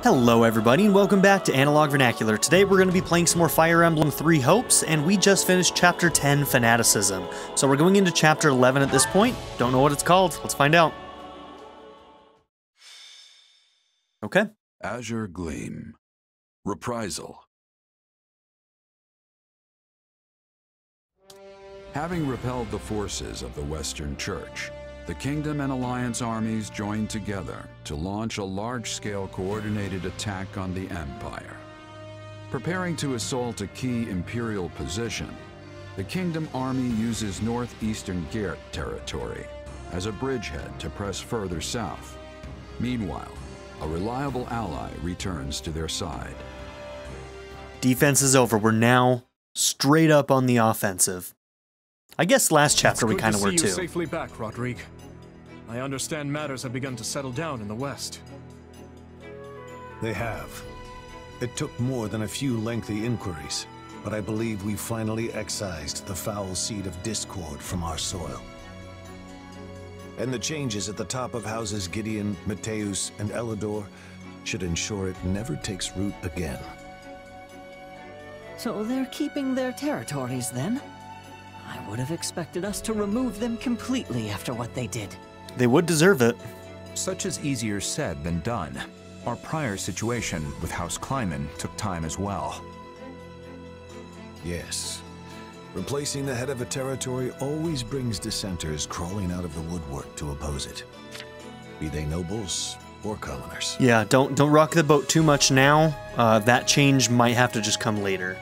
Hello everybody and welcome back to Analog Vernacular. Today we're going to be playing some more Fire Emblem 3 Hopes, and we just finished Chapter 10, Fanaticism. So we're going into Chapter 11 at this point. Don't know what it's called. Let's find out. Okay. Azure Gleam. Reprisal. Having repelled the forces of the Western Church, the Kingdom and Alliance armies joined together to launch a large-scale coordinated attack on the Empire. Preparing to assault a key Imperial position, the Kingdom army uses northeastern Gert territory as a bridgehead to press further south. Meanwhile, a reliable ally returns to their side. Defense is over. We're now straight up on the offensive. I guess last chapter we kind of were too. It's good to see you safely back, Rodrigue. I understand matters have begun to settle down in the West. They have. It took more than a few lengthy inquiries, but I believe we finally excised the foul seed of discord from our soil. And the changes at the top of houses Gideon, Mateus, and Elidor should ensure it never takes root again. So they're keeping their territories then? I would have expected us to remove them completely after what they did. They would deserve it. Such is easier said than done. Our prior situation with House Kleiman took time as well. Yes. Replacing the head of a territory always brings dissenters crawling out of the woodwork to oppose it. Be they nobles or commoners. Yeah, don't rock the boat too much now. That change might have to just come later.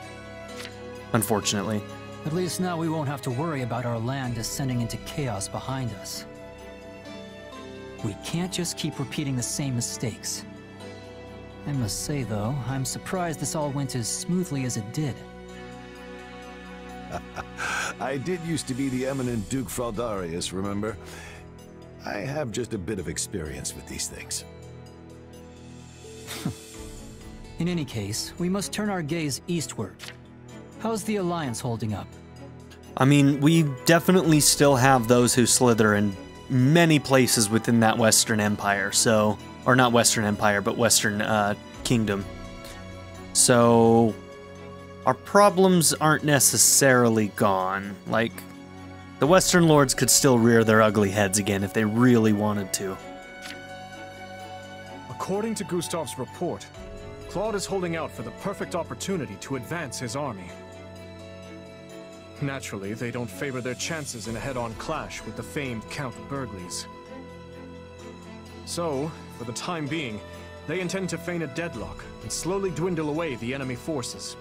Unfortunately. At least now we won't have to worry about our land descending into chaos behind us. We can't just keep repeating the same mistakes. I must say, though, I'm surprised this all went as smoothly as it did. I did used to be the eminent Duke Fraldarius, remember? I have just a bit of experience with these things. In any case, we must turn our gaze eastward. How's the Alliance holding up? I mean, we definitely still have those who slither in many places within that Western Empire, so... Or not Western Empire, but Western Kingdom. So... Our problems aren't necessarily gone. Like, the Western Lords could still rear their ugly heads again if they really wanted to. According to Gustav's report, Claude is holding out for the perfect opportunity to advance his army. Naturally, they don't favor their chances in a head-on clash with the famed Count Burgleys. So, for the time being, they intend to feign a deadlock and slowly dwindle away the enemy forces.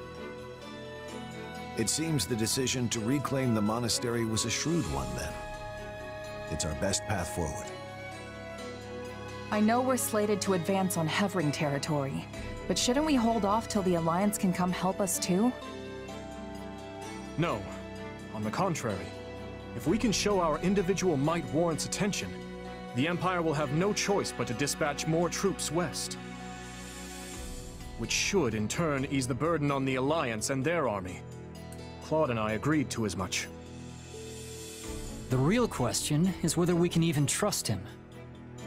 It seems the decision to reclaim the monastery was a shrewd one, then. It's our best path forward. I know we're slated to advance on Hevring territory, but shouldn't we hold off till the Alliance can come help us too? No. On the contrary, if we can show our individual might warrants attention, the Empire will have no choice but to dispatch more troops west. Which should, in turn, ease the burden on the Alliance and their army. Claude and I agreed to as much. The real question is whether we can even trust him.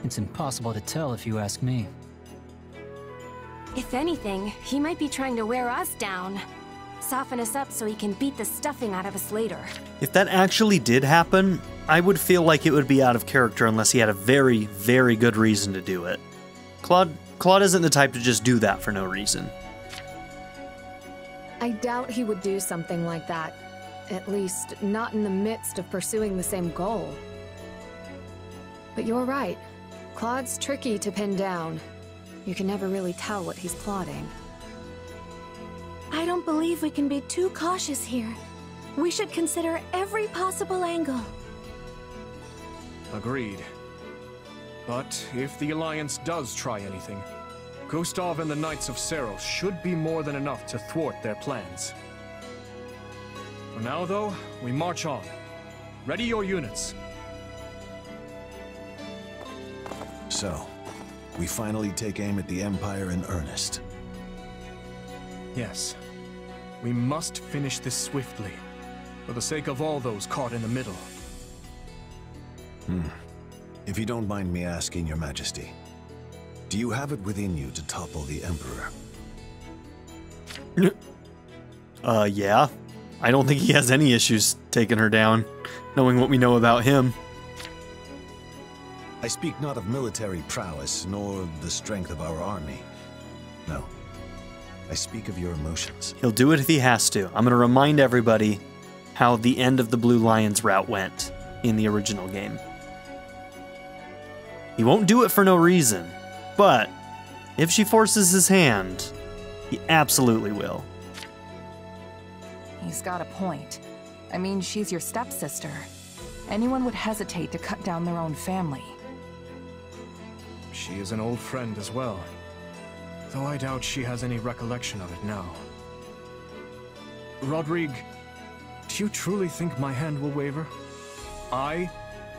It's impossible to tell if you ask me. If anything, he might be trying to wear us down. Soften us up so he can beat the stuffing out of us later. If that actually did happen, I would feel like it would be out of character unless he had a very, very good reason to do it. Claude isn't the type to just do that for no reason. I doubt he would do something like that. At least, not in the midst of pursuing the same goal. But you're right. Claude's tricky to pin down. You can never really tell what he's plotting. I don't believe we can be too cautious here. We should consider every possible angle. Agreed. But if the Alliance does try anything, Gustav and the Knights of Seros should be more than enough to thwart their plans. For now, though, we march on. Ready your units. So, we finally take aim at the Empire in earnest. Yes. We must finish this swiftly, for the sake of all those caught in the middle. If you don't mind me asking, Your Majesty, Do you have it within you to topple the Emperor? Yeah. I don't think he has any issues taking her down, knowing what we know about him. I speak not of military prowess, nor the strength of our army. No. I speak of your emotions. He'll do it if he has to. I'm going to remind everybody how the end of the Blue Lions route went in the original game. He won't do it for no reason, but if she forces his hand, he absolutely will. He's got a point. I mean, she's your stepsister. Anyone would hesitate to cut down their own family. She is an old friend as well, though I doubt she has any recollection of it now. Rodrigue, do you truly think my hand will waver? I,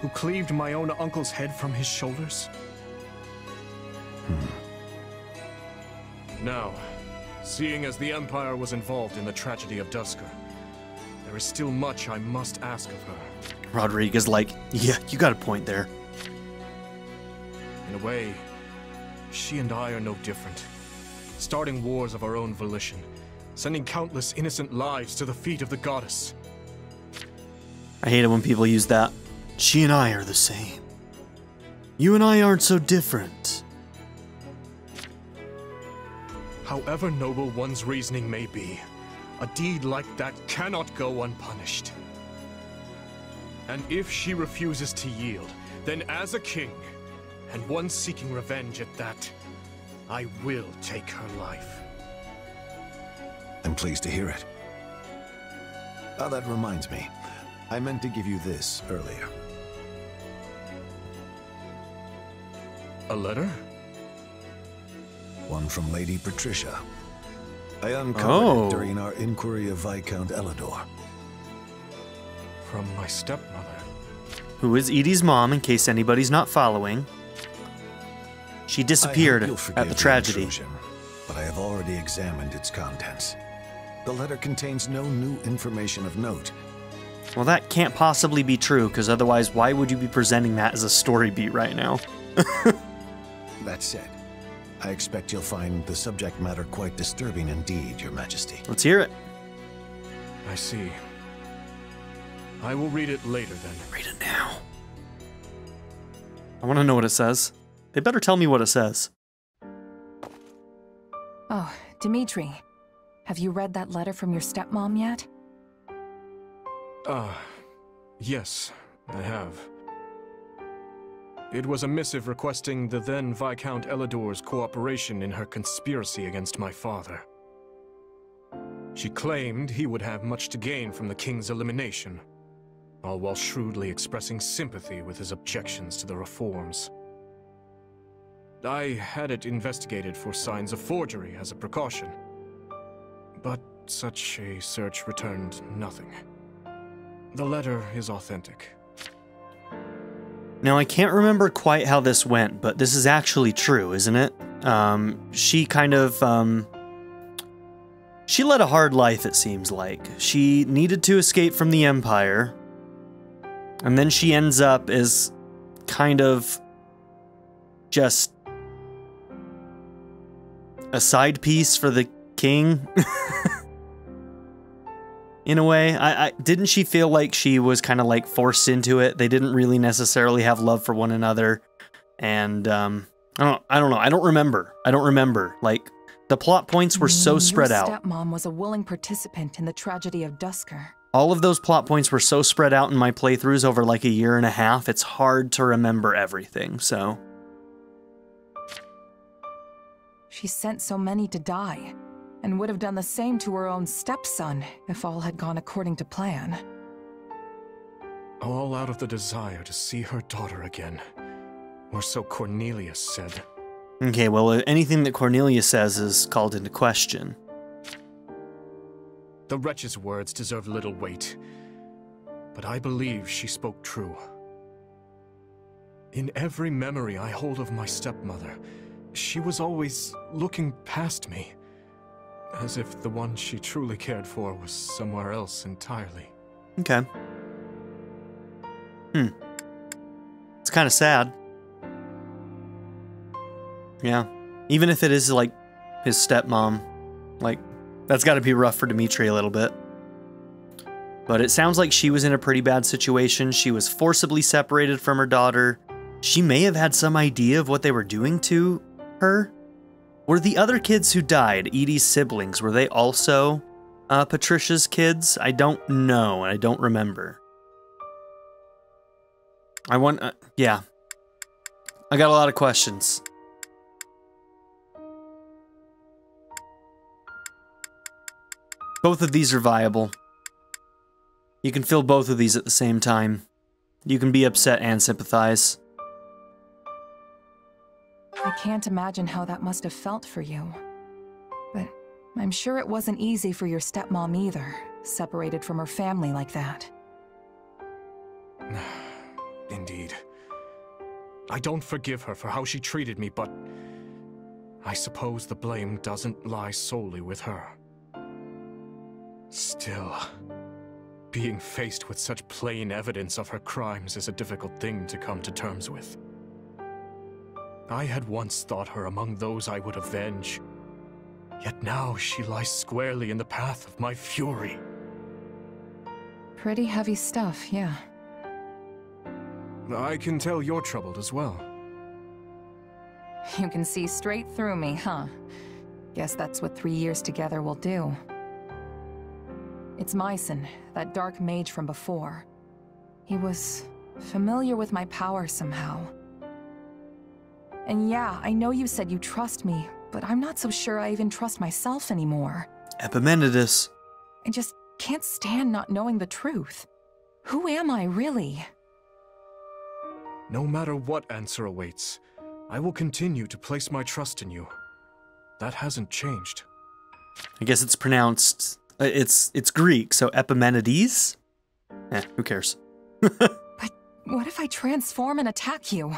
who cleaved my own uncle's head from his shoulders? Now, seeing as the Empire was involved in the tragedy of Duscur, there is still much I must ask of her. Rodrigue is like, yeah, you got a point there. In a way, she and I are no different. Starting wars of our own volition, sending countless innocent lives to the feet of the goddess. I hate it when people use that. She and I are the same. You and I aren't so different. However noble one's reasoning may be, a deed like that cannot go unpunished. And if she refuses to yield, then as a king, and one seeking revenge at that, I will take her life. I'm pleased to hear it. Ah, that reminds me. I meant to give you this earlier. A letter? One from Lady Patricia. I uncovered it during our inquiry of Viscount Elidor. From my stepmother. Who is Edie's mom, in case anybody's not following. She disappeared at the tragedy. But I have already examined its contents. The letter contains no new information of note. Well, that can't possibly be true, because otherwise why would you be presenting that as a story beat right now? That said, I expect you'll find the subject matter quite disturbing indeed, Your Majesty. Let's hear it. I see. I will read it later then. Read it now. I want to know what it says. They better tell me what it says. Oh, Dimitri. Have you read that letter from your stepmom yet? Yes, I have. It was a missive requesting the then Viscount Elidor's cooperation in her conspiracy against my father. She claimed he would have much to gain from the king's elimination, all while shrewdly expressing sympathy with his objections to the reforms. I had it investigated for signs of forgery as a precaution, but such a search returned nothing. The letter is authentic. Now, I can't remember quite how this went, but this is actually true, isn't it? She kind of, she led a hard life, it seems like. She needed to escape from the Empire, and then she ends up as kind of just a side piece for the king. In a way, didn't she feel like she was kind of like forced into it? They didn't really necessarily have love for one another, and I don't know. I don't remember. Like, the plot points were so spread out. Your stepmom was a willing participant in the tragedy of Duscur. All of those plot points were so spread out in my playthroughs over like a year and a half. It's hard to remember everything. So She sent so many to die, and would have done the same to her own stepson if all had gone according to plan. All out of the desire to see her daughter again, or so Cornelius said. Okay, well, anything that Cornelius says is called into question. The wretch's words deserve little weight, but I believe she spoke true. In every memory I hold of my stepmother, she was always looking past me, as if the one she truly cared for was somewhere else entirely. Okay. It's kind of sad. Yeah. Even if it is, like, his stepmom. Like, that's got to be rough for Dimitri a little bit. But it sounds like she was in a pretty bad situation. She was forcibly separated from her daughter. She may have had some idea of what they were doing to her. Were the other kids who died, Edie's siblings, were they also Patricia's kids? I don't know. I don't remember. Yeah. I got a lot of questions. Both of these are viable. You can feel both of these at the same time. You can be upset and sympathize. I can't imagine how that must have felt for you. But I'm sure it wasn't easy for your stepmom either, separated from her family like that. Indeed. I don't forgive her for how she treated me, but I suppose the blame doesn't lie solely with her. Still, being faced with such plain evidence of her crimes is a difficult thing to come to terms with. I had once thought her among those I would avenge, yet now she lies squarely in the path of my fury. Pretty heavy stuff, yeah. I can tell you're troubled as well. You can see straight through me, huh? Guess that's what 3 years together will do. It's Myson, that dark mage from before. He was familiar with my power somehow. And yeah, I know you said you trust me, but I'm not so sure I even trust myself anymore. Epimenides. I just can't stand not knowing the truth. Who am I, really? No matter what answer awaits, I will continue to place my trust in you. That hasn't changed. I guess it's pronounced... It's Greek, so Epimenides? Who cares? But what if I transform and attack you?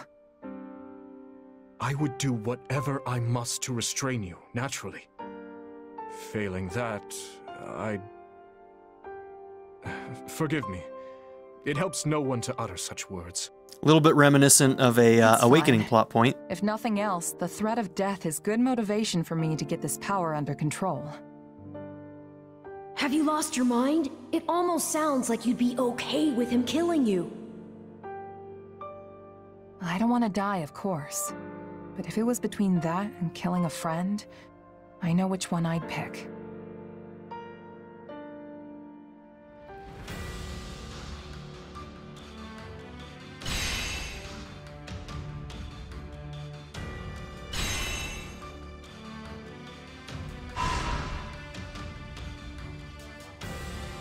I would do whatever I must to restrain you, naturally. Failing that, I'd... Forgive me. It helps no one to utter such words. A little bit reminiscent of a Awakening plot point. If nothing else, the threat of death is good motivation for me to get this power under control. Have you lost your mind? It almost sounds like you'd be okay with him killing you. I don't want to die, of course. But if it was between that and killing a friend, I know which one I'd pick.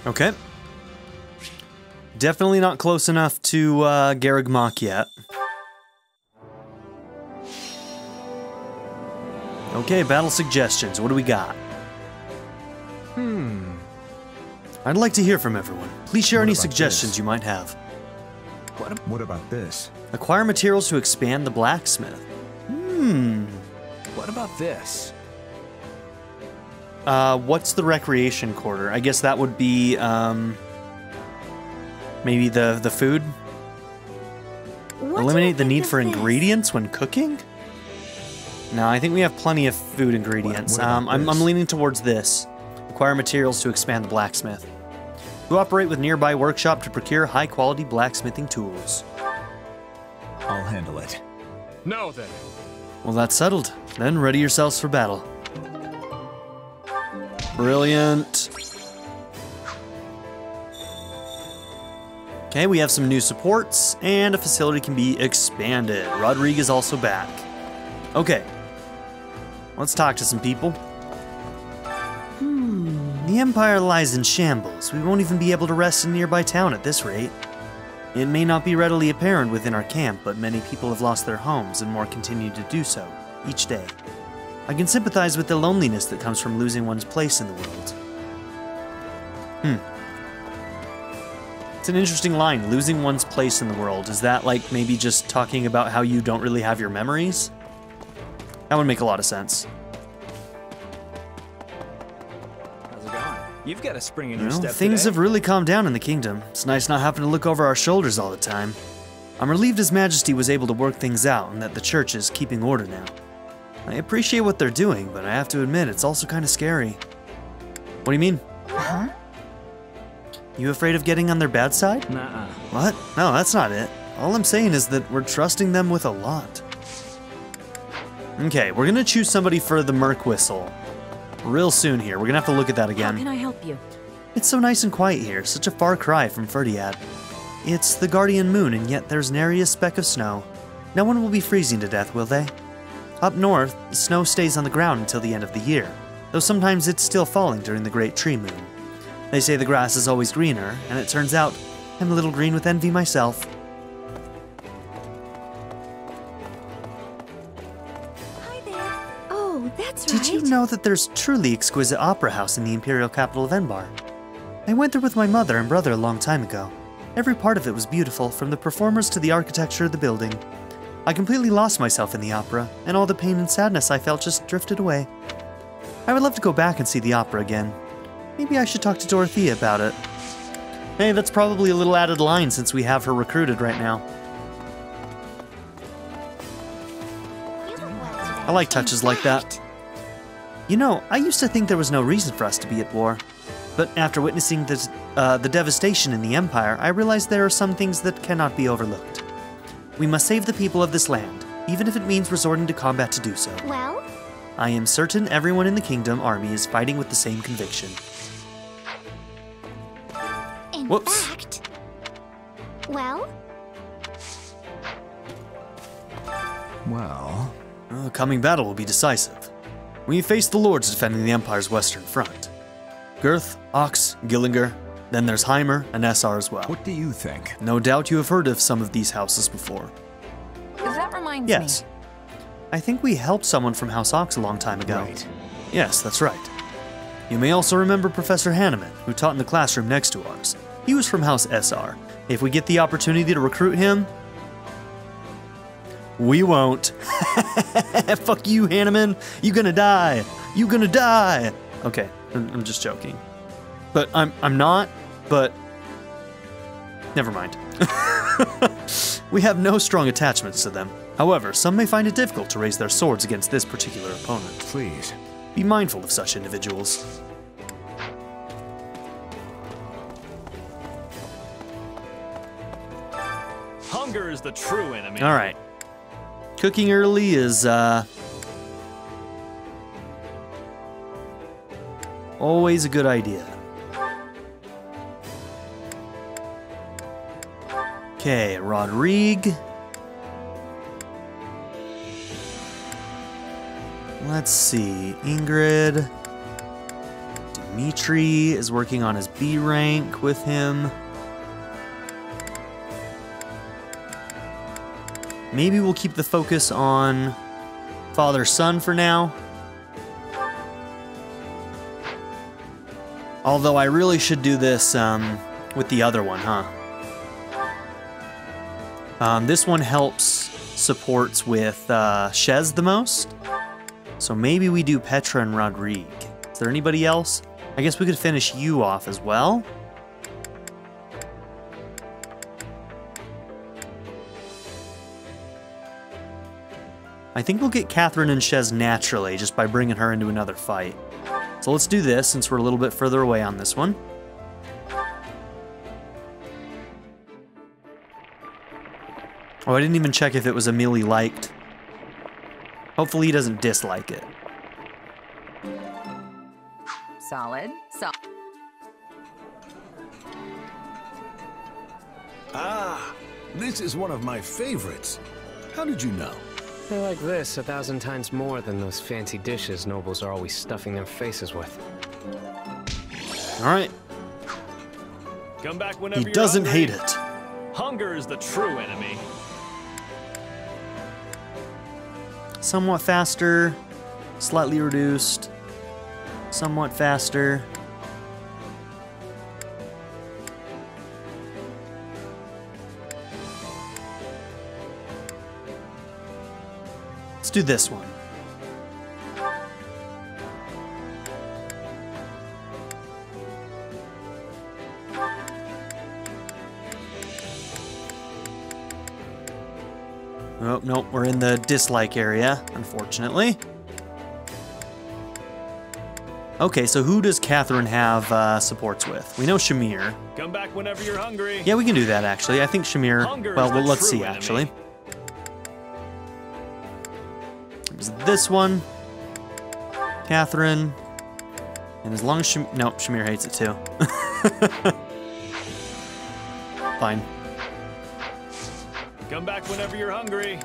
Okay. Definitely not close enough to Garreg Mach yet. Okay, battle suggestions. What do we got? I'd like to hear from everyone. Please share any suggestions you might have. What about this? Acquire materials to expand the blacksmith. What about this? What's the recreation quarter? I guess that would be, maybe the food? Eliminate the need for ingredients when cooking? No, I think we have plenty of food ingredients. I'm leaning towards this. Acquire materials to expand the blacksmith. Cooperate with nearby workshop to procure high-quality blacksmithing tools. I'll handle it. Now then. Well, that's settled. Then ready yourselves for battle. Brilliant. Okay, we have some new supports, and a facility can be expanded. Rodriguez also back. Okay. Let's talk to some people. The Empire lies in shambles. We won't even be able to rest in a nearby town at this rate. It may not be readily apparent within our camp, but many people have lost their homes, and more continue to do so, each day. I can sympathize with the loneliness that comes from losing one's place in the world. It's an interesting line, losing one's place in the world. Is that like maybe just talking about how you don't really have your memories? That would make a lot of sense. How's it going? You've got a spring in your step Things today. have really calmed down in the kingdom. It's nice not having to look over our shoulders all the time. I'm relieved His Majesty was able to work things out and that the church is keeping order now. I appreciate what they're doing, but I have to admit, it's also kind of scary. What do you mean? Huh? You afraid of getting on their bad side? Nuh-uh. What? No, that's not it. All I'm saying is that we're trusting them with a lot. Okay, we're gonna choose somebody for the Merc Whistle. Real soon here. We're gonna have to look at that again. How can I help you? It's so nice and quiet here, such a far cry from Ferdiad. It's the Guardian Moon, and yet there's nary a speck of snow. No one will be freezing to death, will they? Up north, the snow stays on the ground until the end of the year, though sometimes it's still falling during the Great Tree Moon. They say the grass is always greener, and it turns out I'm a little green with envy myself. Hi there. Oh, that's Did you know that there's truly exquisite opera house in the imperial capital of Enbar? I went there with my mother and brother a long time ago. Every part of it was beautiful, from the performers to the architecture of the building. I completely lost myself in the opera, and all the pain and sadness I felt just drifted away. I would love to go back and see the opera again. Maybe I should talk to Dorothea about it. Hey, that's probably a little added line since we have her recruited right now. I like touches like that. You know, I used to think there was no reason for us to be at war. But after witnessing the devastation in the Empire, I realized there are some things that cannot be overlooked. We must save the people of this land, even if it means resorting to combat to do so. Well? I am certain everyone in the Kingdom army is fighting with the same conviction. In Whoops. fact... Well? Well... Coming battle will be decisive. We face the lords defending the Empire's western front. Girth, Ox, Gillinger, then there's Heimer and SR as well. What do you think? No doubt you have heard of some of these houses before. That reminds me. Yes. I think we helped someone from House Ox a long time ago. Right. Yes, that's right. You may also remember Professor Hanneman, who taught in the classroom next to ours. He was from House SR. If we get the opportunity to recruit him, we won't. Fuck you, Hanneman. You gonna die. You gonna die. Okay, I'm just joking. But I'm not, but never mind. We have no strong attachments to them. However, some may find it difficult to raise their swords against this particular opponent. Please. Be mindful of such individuals. Hunger is the true enemy. All right. Cooking early is always a good idea. Okay, Rodrigue. Let's see, Ingrid. Dimitri is working on his B rank with him. Maybe we'll keep the focus on father-son for now. Although I really should do this with the other one, huh? This one helps supports with Shez the most. So maybe we do Petra and Rodrigue. Is there anybody else? I guess we could finish you off as well. I think we'll get Catherine and Shez naturally, just by bringing her into another fight. So let's do this, since we're a little bit further away on this one. Oh, I didn't even check if it was a melee liked. Hopefully he doesn't dislike it. Solid. Ah, this is one of my favorites. How did you know? They like this 1,000 times more than those fancy dishes nobles are always stuffing their faces with. Alright. Come back whenever He you're doesn't hungry. hate it. Hunger is the true enemy. Somewhat faster, slightly reduced, somewhat faster. Let's do this one. Oh, nope, we're in the dislike area, unfortunately. Okay, so who does Catherine have supports with? We know Shamir. Come back whenever you're hungry. Yeah, we can do that, actually. I think Shamir... Well, let's see, actually. There's this one. Catherine. And as long as Shamir... Nope, Shamir hates it, too. Fine. Come back whenever you're hungry.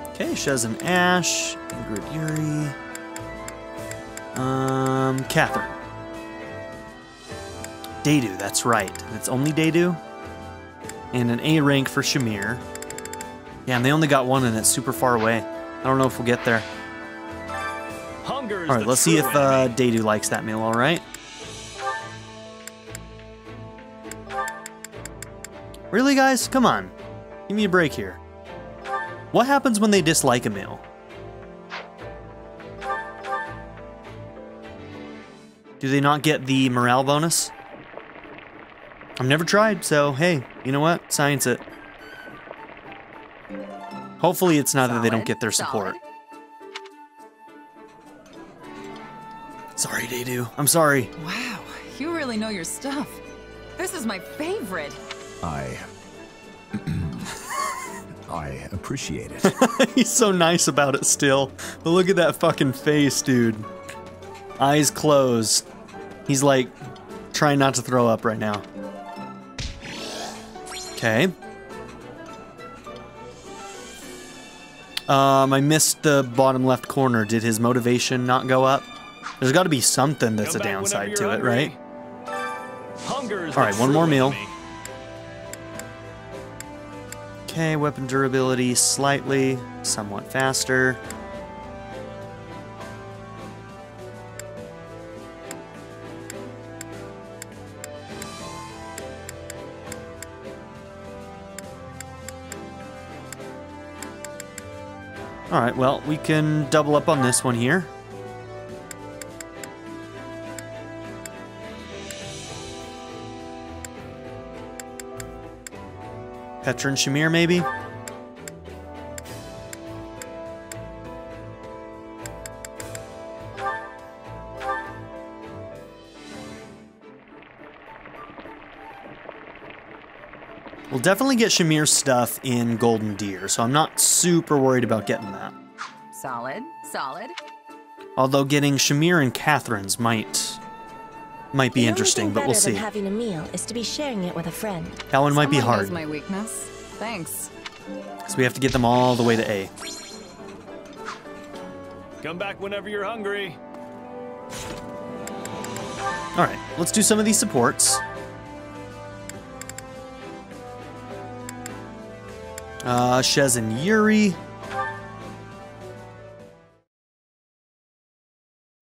Okay, Shez and Ash. Ingrid, Yuri. Catherine. Daydu, that's right. It's only Daydu. And an A rank for Shamir. Yeah, and they only got one and it's super far away. I don't know if we'll get there. Alright, let's see if Daydu likes that meal, alright? Really, guys? Come on. Give me a break here. What happens when they dislike a meal? Do they not get the morale bonus? I've never tried, so hey, you know what? Science it. Hopefully it's not that they don't get their support. Sorry, Daydu. I'm sorry. Wow, you really know your stuff. This is my favorite. I appreciate it. He's so nice about it still. But look at that fucking face, dude. Eyes closed. He's like trying not to throw up right now. Okay. I missed the bottom left corner. Did his motivation not go up? There's got to be something that's a downside to it, right? Alright, one more meal. Okay, weapon durability slightly, somewhat faster. Alright, well, we can double up on this one here. Patron Shamir, maybe? We'll definitely get Shamir's stuff in Golden Deer, so I'm not super worried about getting that. Solid, solid. Although getting Shamir and Catherine's might be interesting, but we'll see. The only thing better than having a meal is to be sharing it with a friend. That one might be hard. Knows my weakness. Thanks. So we have to get them all the way to A. Come back whenever you're hungry. Alright, let's do some of these supports. Shez and Yuri.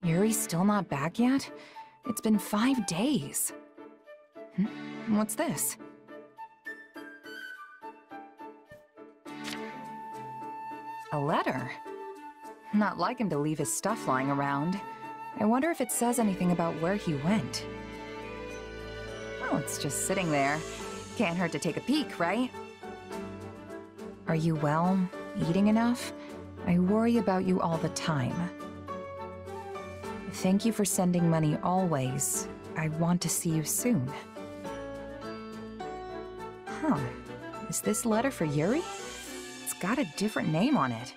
Yuri's still not back yet? It's been 5 days. What's this? A letter. Not like him to leave his stuff lying around. I wonder if it says anything about where he went. Oh, it's just sitting there. Can't hurt to take a peek, right? Are you well? Eating enough? I worry about you all the time. Thank you for sending money always. I want to see you soon. Huh. Is this letter for Yuri? It's got a different name on it.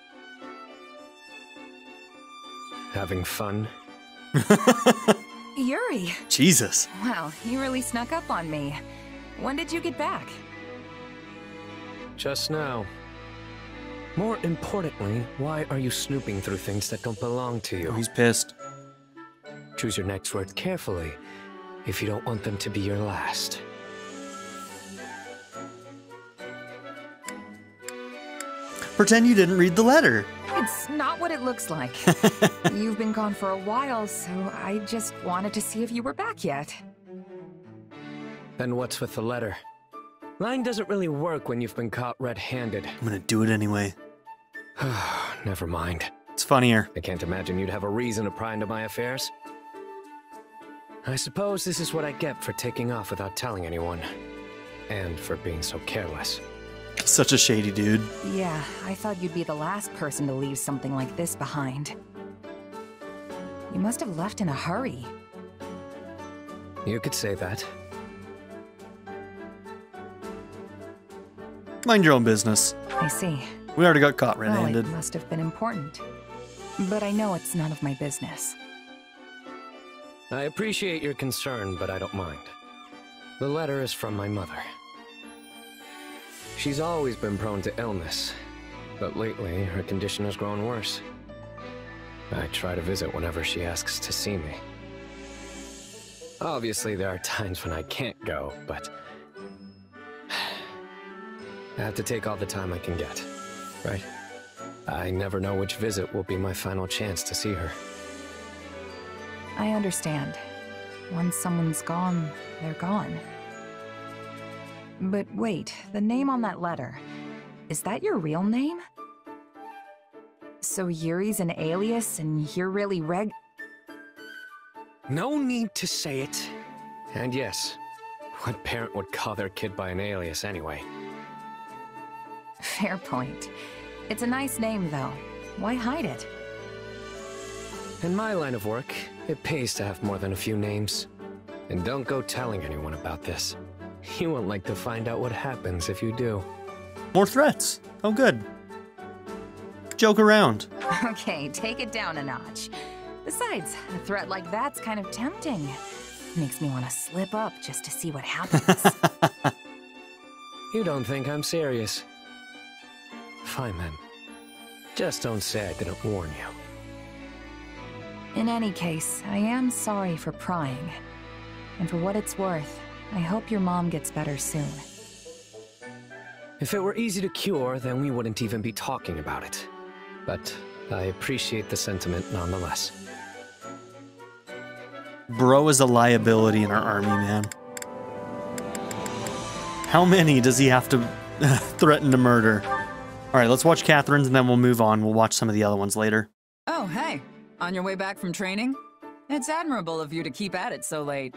Having fun? Yuri! Jesus. Wow, you really snuck up on me. When did you get back? Just now. More importantly, why are you snooping through things that don't belong to you? Oh, he's pissed. Choose your next words carefully, if you don't want them to be your last. Pretend you didn't read the letter. It's not what it looks like. You've been gone for a while, so I just wanted to see if you were back yet. Then what's with the letter? Lying doesn't really work when you've been caught red-handed. I'm gonna do it anyway. Never mind. It's funnier. I can't imagine you'd have a reason to pry into my affairs. I suppose this is what I get for taking off without telling anyone. And for being so careless. Such a shady dude. Yeah, I thought you'd be the last person to leave something like this behind. You must have left in a hurry. You could say that. Mind your own business. I see. We already got caught Well, red-handed. it must have been important. But I know it's none of my business. I appreciate your concern, but I don't mind. The letter is from my mother. She's always been prone to illness, but lately her condition has grown worse. I try to visit whenever she asks to see me. Obviously, there are times when I can't go, but I have to take all the time I can get, right? I never know which visit will be my final chance to see her. I understand. Once someone's gone, they're gone. But wait, the name on that letter, is that your real name? So Yuri's an alias and you're really No need to say it. And yes, what parent would call their kid by an alias anyway? Fair point. It's a nice name, though. Why hide it? In my line of work, it pays to have more than a few names. And don't go telling anyone about this. You won't like to find out what happens if you do. More threats. Oh, good. Joke around. Okay, take it down a notch. Besides, a threat like that's kind of tempting. Makes me want to slip up just to see what happens. You don't think I'm serious? Fine then. Just don't say I didn't warn you. In any case, I am sorry for prying. And for what it's worth, I hope your mom gets better soon. If it were easy to cure, then we wouldn't even be talking about it. But I appreciate the sentiment nonetheless. Bro is a liability in our army, man. How many does he have to threaten to murder? Alright, let's watch Catherine's and then we'll move on. We'll watch some of the other ones later. Oh, hey. On your way back from training? It's admirable of you to keep at it so late.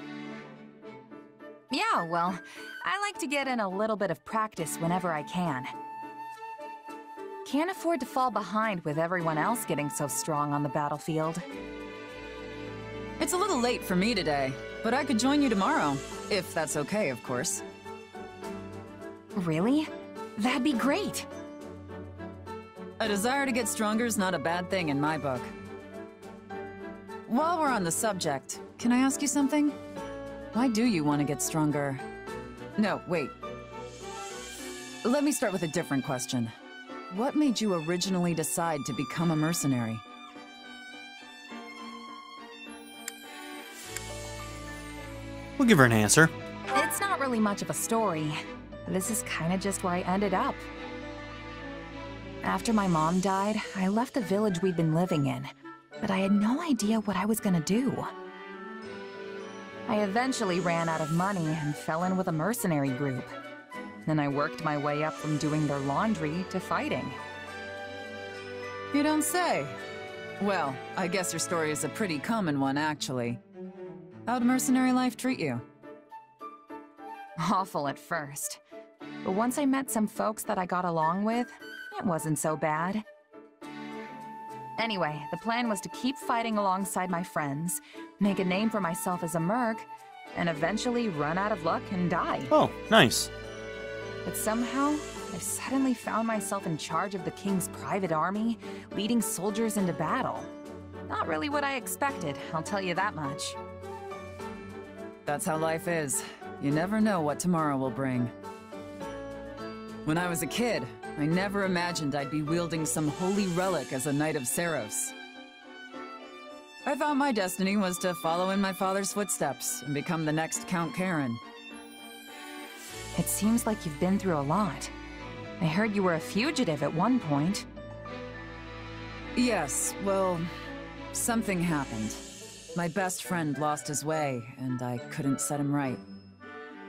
Yeah, well, I like to get in a little bit of practice whenever I can. Can't afford to fall behind with everyone else getting so strong on the battlefield. It's a little late for me today, but I could join you tomorrow. If that's okay, of course. Really? That'd be great! A desire to get stronger is not a bad thing in my book. While we're on the subject, can I ask you something? Why do you want to get stronger? No, wait. Let me start with a different question. What made you originally decide to become a mercenary? We'll give her an answer. It's not really much of a story. This is kind of just where I ended up. After my mom died, I left the village we'd been living in, but I had no idea what I was gonna do. I eventually ran out of money and fell in with a mercenary group. Then I worked my way up from doing their laundry to fighting. You don't say. Well, I guess your story is a pretty common one, actually. How'd mercenary life treat you? Awful at first. But once I met some folks that I got along with, it wasn't so bad. Anyway, the plan was to keep fighting alongside my friends, make a name for myself as a merc, and eventually run out of luck and die. Oh, nice. But somehow, I've suddenly found myself in charge of the king's private army, leading soldiers into battle. Not really what I expected, I'll tell you that much. That's how life is. You never know what tomorrow will bring. When I was a kid, I never imagined I'd be wielding some holy relic as a Knight of Seros. I thought my destiny was to follow in my father's footsteps and become the next Count Karen. It seems like you've been through a lot. I heard you were a fugitive at one point. Yes, well, something happened. My best friend lost his way, and I couldn't set him right.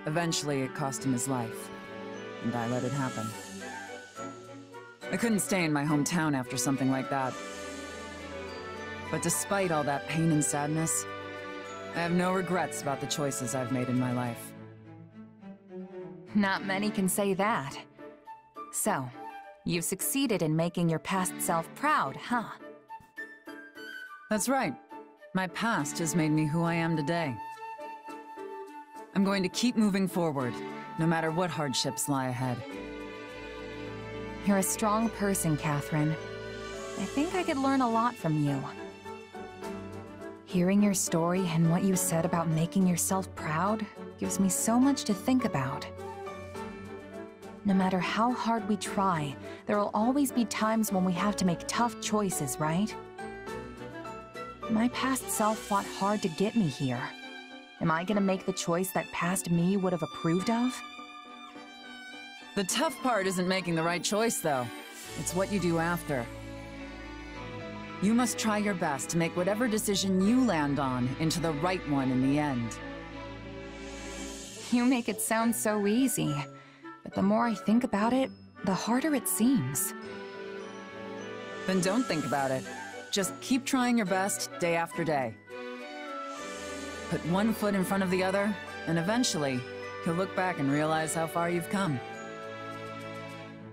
Eventually, it cost him his life, and I let it happen. I couldn't stay in my hometown after something like that. But despite all that pain and sadness, I have no regrets about the choices I've made in my life. Not many can say that. So, you've succeeded in making your past self proud, huh? That's right. My past has made me who I am today. I'm going to keep moving forward, no matter what hardships lie ahead. You're a strong person, Catherine. I think I could learn a lot from you. Hearing your story and what you said about making yourself proud gives me so much to think about. No matter how hard we try, there will always be times when we have to make tough choices, right? My past self fought hard to get me here. Am I gonna make the choice that past me would have approved of? The tough part isn't making the right choice, though. It's what you do after. You must try your best to make whatever decision you land on into the right one in the end. You make it sound so easy, but the more I think about it, the harder it seems. Then don't think about it. Just keep trying your best day after day. Put one foot in front of the other, and eventually, you'll look back and realize how far you've come.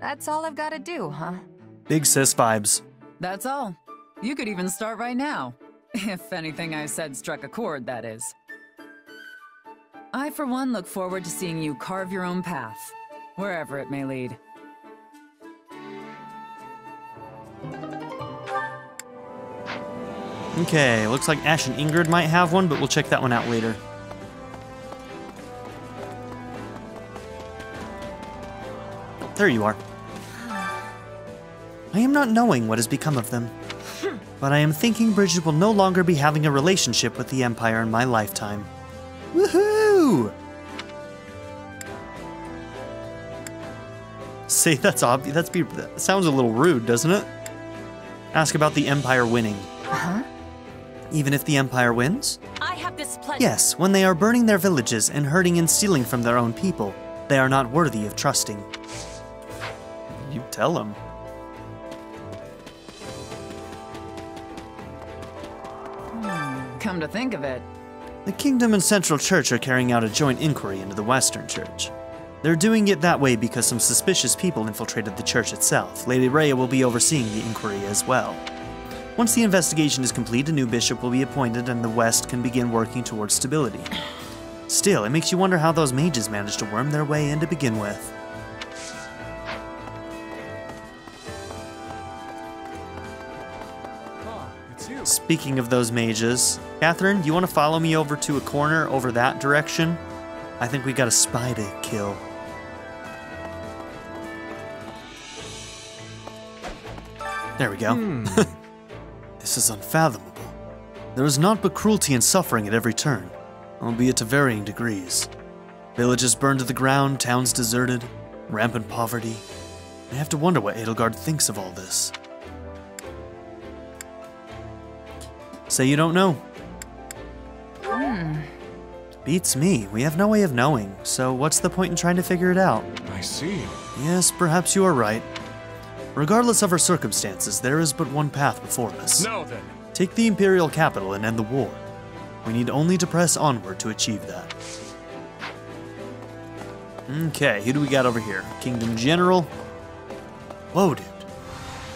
That's all I've got to do, huh? Big sis vibes. That's all. You could even start right now. If anything I said struck a chord, that is. I, for one, look forward to seeing you carve your own path, wherever it may lead. Okay, looks like Ash and Ingrid might have one, but we'll check that one out later. There you are. I am not knowing what has become of them, but I am thinking Bridget will no longer be having a relationship with the Empire in my lifetime. Woohoo! Say that's obvious. That sounds a little rude, doesn't it? Ask about the Empire winning. Huh? Even if the Empire wins? I have this pleasure. Yes, when they are burning their villages and hurting and stealing from their own people, they are not worthy of trusting. You tell them. Come to think of it. The Kingdom and Central Church are carrying out a joint inquiry into the Western Church. They're doing it that way because some suspicious people infiltrated the church itself. Lady Rhea will be overseeing the inquiry as well. Once the investigation is complete, a new bishop will be appointed and the West can begin working towards stability. Still, it makes you wonder how those mages managed to worm their way in to begin with. Speaking of those mages, Catherine, do you want to follow me over to a corner over that direction? I think we got a spy to kill. There we go. This is unfathomable. There is naught but cruelty and suffering at every turn, albeit to varying degrees. Villages burned to the ground, towns deserted, rampant poverty. I have to wonder what Edelgard thinks of all this. Say you don't know. Beats me. We have no way of knowing, so what's the point in trying to figure it out? I see. Yes, perhaps you are right. Regardless of our circumstances, there is but one path before us. Now then. Take the Imperial capital and end the war. We need only to press onward to achieve that. Okay, who do we got over here? Kingdom General? Whoa, dude.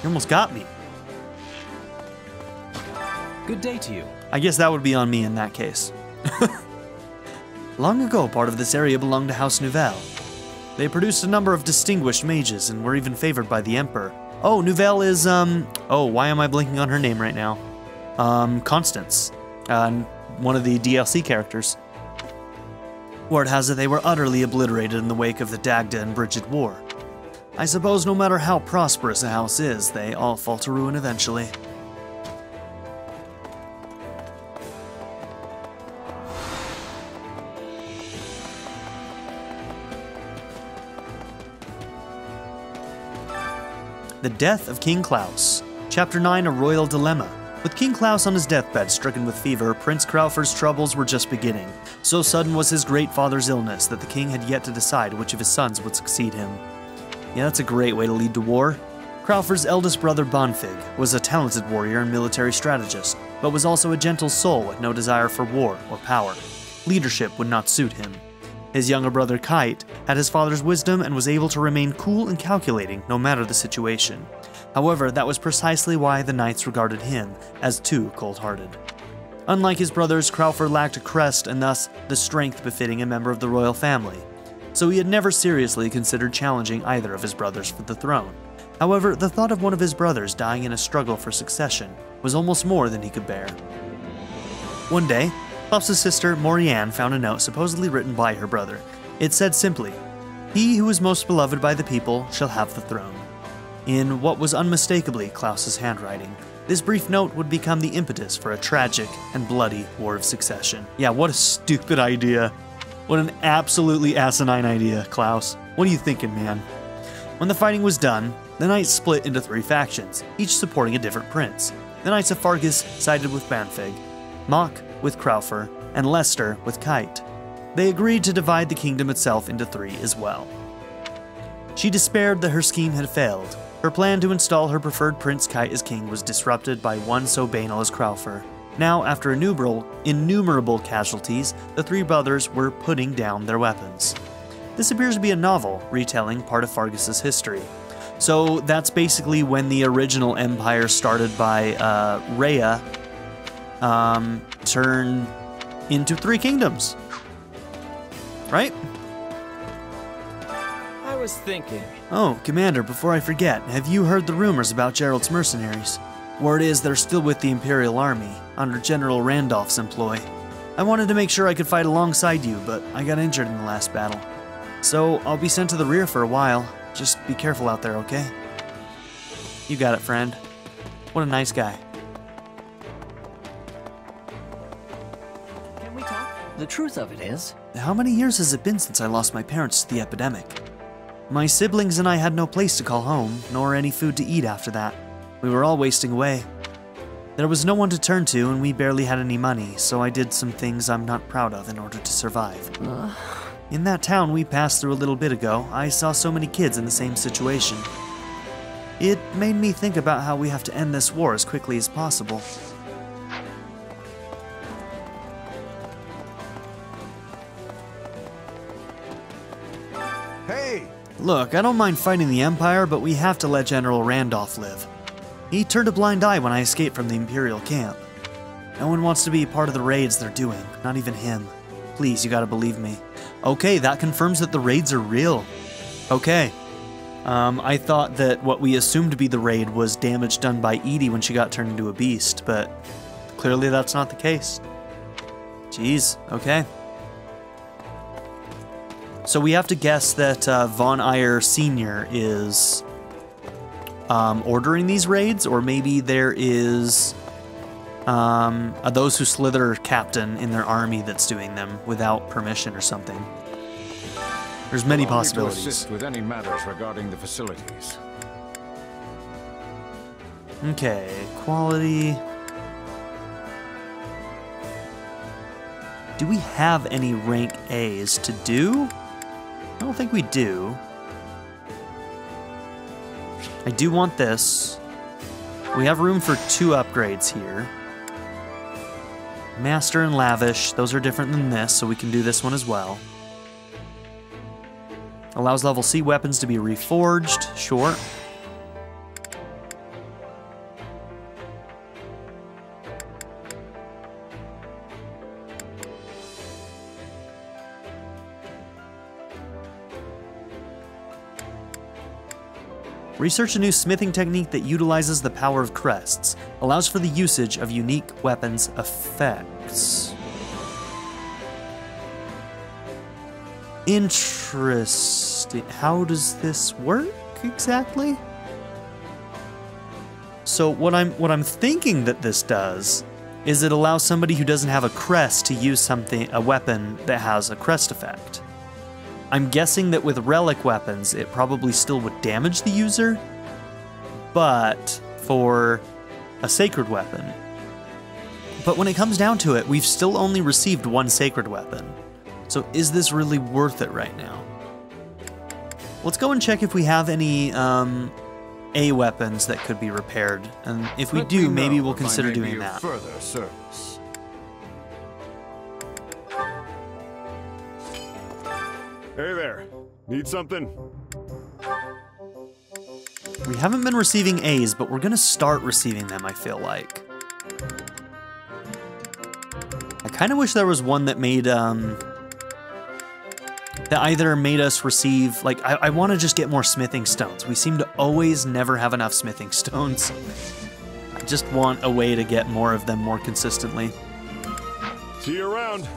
You almost got me. Good day to you. I guess that would be on me in that case. Long ago, part of this area belonged to House Nouvelle. They produced a number of distinguished mages and were even favored by the Emperor. Oh, Nouvelle is, oh, why am I blinking on her name right now? Constance. One of the DLC characters. Word has it they were utterly obliterated in the wake of the Dagda and Bridget War. I suppose no matter how prosperous a house is, they all fall to ruin eventually. The Death of King Klaus. Chapter 9, A Royal Dilemma. With King Klaus on his deathbed, stricken with fever, Prince Kraufer's troubles were just beginning. So sudden was his great father's illness that the king had yet to decide which of his sons would succeed him. Yeah, that's a great way to lead to war. Kraufer's eldest brother Bonfig was a talented warrior and military strategist, but was also a gentle soul with no desire for war or power. Leadership would not suit him. His younger brother Kite had his father's wisdom and was able to remain cool and calculating no matter the situation. However, that was precisely why the knights regarded him as too cold-hearted. Unlike his brothers, Crawford lacked a crest and thus the strength befitting a member of the royal family, so he had never seriously considered challenging either of his brothers for the throne. However, the thought of one of his brothers dying in a struggle for succession was almost more than he could bear. One day, Klaus's sister, Morianne, found a note supposedly written by her brother. It said simply, "He who is most beloved by the people shall have the throne," in what was unmistakably Klaus's handwriting. This brief note would become the impetus for a tragic and bloody war of succession. Yeah, what a stupid idea. What an absolutely asinine idea, Klaus. What are you thinking, man? When the fighting was done, the knights split into 3 factions, each supporting a different prince. The Knights of Fargus sided with Banfig, Mock with Crawford, and Lester with Kite. They agreed to divide the kingdom itself into 3 as well. She despaired that her scheme had failed. Her plan to install her preferred Prince Kite as king was disrupted by one so banal as Crawford. Now, after innumerable casualties, the 3 brothers were putting down their weapons. This appears to be a novel retelling part of Fargus's history. So that's basically when the original empire started by Rhea turned into 3 kingdoms. Right? I was thinking. Oh, Commander, before I forget, have you heard the rumors about Gerald's mercenaries? Word is they're still with the Imperial Army, under General Randolph's employ. I wanted to make sure I could fight alongside you, but I got injured in the last battle. So I'll be sent to the rear for a while. Just be careful out there, okay? You got it, friend. What a nice guy. Can we talk? The truth of it is... How many years has it been since I lost my parents to the epidemic? My siblings and I had no place to call home, nor any food to eat after that. We were all wasting away. There was no one to turn to, and we barely had any money, so I did some things I'm not proud of in order to survive. In that town we passed through a little bit ago, I saw so many kids in the same situation. It made me think about how we have to end this war as quickly as possible. Hey! Look, I don't mind fighting the Empire, but we have to let General Randolph live. He turned a blind eye when I escaped from the Imperial camp. No one wants to be part of the raids they're doing, not even him. Please, you gotta believe me. Okay, that confirms that the raids are real. Okay. I thought that what we assumed to be the raid was damage done by Edie when she got turned into a beast, but clearly that's not the case. Jeez, okay. So we have to guess that Von Eyre Sr. is ordering these raids, or maybe there is a Those Who Slither captain in their army that's doing them without permission or something. There's many possibilities. To assist with any matters regarding the facilities. Okay, quality. Do we have any rank A's to do? I don't think we do. I do want this. We have room for 2 upgrades here. Master and Lavish, those are different than this, so we can do this one as well. Allows level C weapons to be reforged, sure. Research a new smithing technique that utilizes the power of crests. Allows for the usage of unique weapons effects. Interesting. How does this work exactly? So what I'm thinking that this does is it allows somebody who doesn't have a crest to use a weapon that has a crest effect. I'm guessing that with relic weapons, it probably still would damage the user, but for a sacred weapon. But when it comes down to it, we've still only received 1 sacred weapon. So is this really worth it right now? Let's go and check if we have any A weapons that could be repaired. And if we do, maybe we'll consider doing that. Further service. Hey there. Need something? We haven't been receiving A's, but we're gonna start receiving them, I feel like. I kind of wish there was one that made, that either made us receive, like, I want to just get more smithing stones. We seem to always never have enough smithing stones. I just want a way to get more of them more consistently. See you around.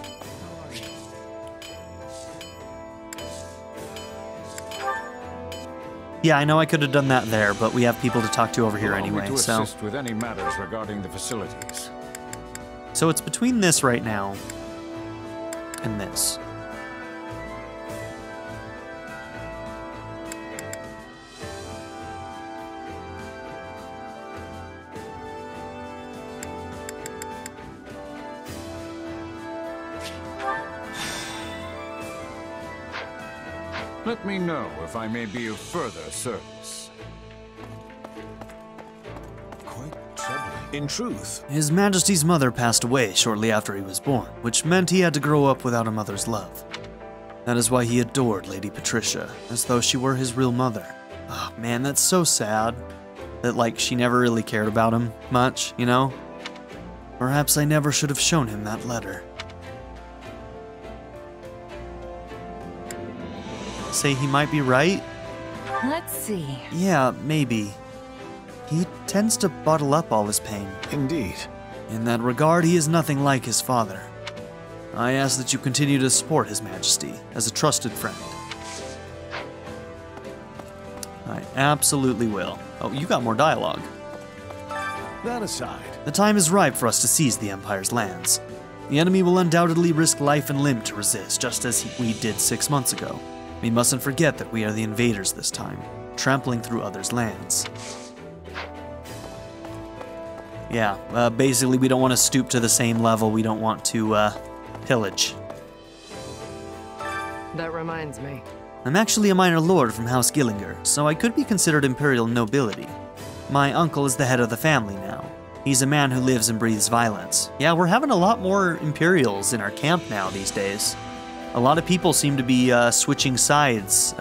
Yeah, I know I could have done that there, but we have people to talk to over here Allow me anyway, to so... assist with any matters regarding the facilities. So it's between this right now and this. Let me know if I may be of further service. Quite troubling. In truth, His Majesty's mother passed away shortly after he was born, which meant he had to grow up without a mother's love. That is why he adored Lady Patricia, as though she were his real mother. Oh man, that's so sad. That, like, she never really cared about him much, you know? Perhaps I never should have shown him that letter. Say he might be right? Let's see. Yeah, maybe. He tends to bottle up all his pain. indeed. In that regard, he is nothing like his father. I ask that you continue to support His Majesty as a trusted friend. I absolutely will. Oh, you got more dialogue. That aside, The time is ripe for us to seize the Empire's lands. The enemy will undoubtedly risk life and limb to resist, just as we did 6 months ago. We mustn't forget that we are the invaders this time, trampling through others' lands. Yeah, basically we don't want to stoop to the same level. We don't want to, pillage. That reminds me. I'm actually a minor lord from House Gillinger, so I could be considered imperial nobility. My uncle is the head of the family now. He's a man who lives and breathes violence. Yeah, we're having a lot more Imperials in our camp now these days. A lot of people seem to be switching sides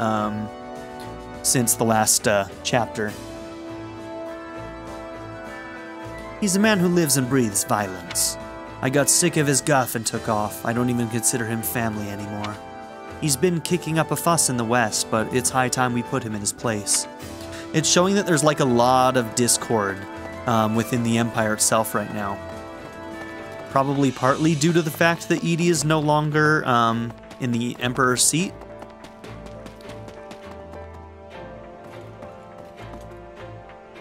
since the last chapter. He's a man who lives and breathes violence. I got sick of his guff and took off. I don't even consider him family anymore. He's been kicking up a fuss in the West, but it's high time we put him in his place. It's showing that there's like a lot of discord within the Empire itself right now. Probably partly due to the fact that Edie is no longer in the Emperor's seat.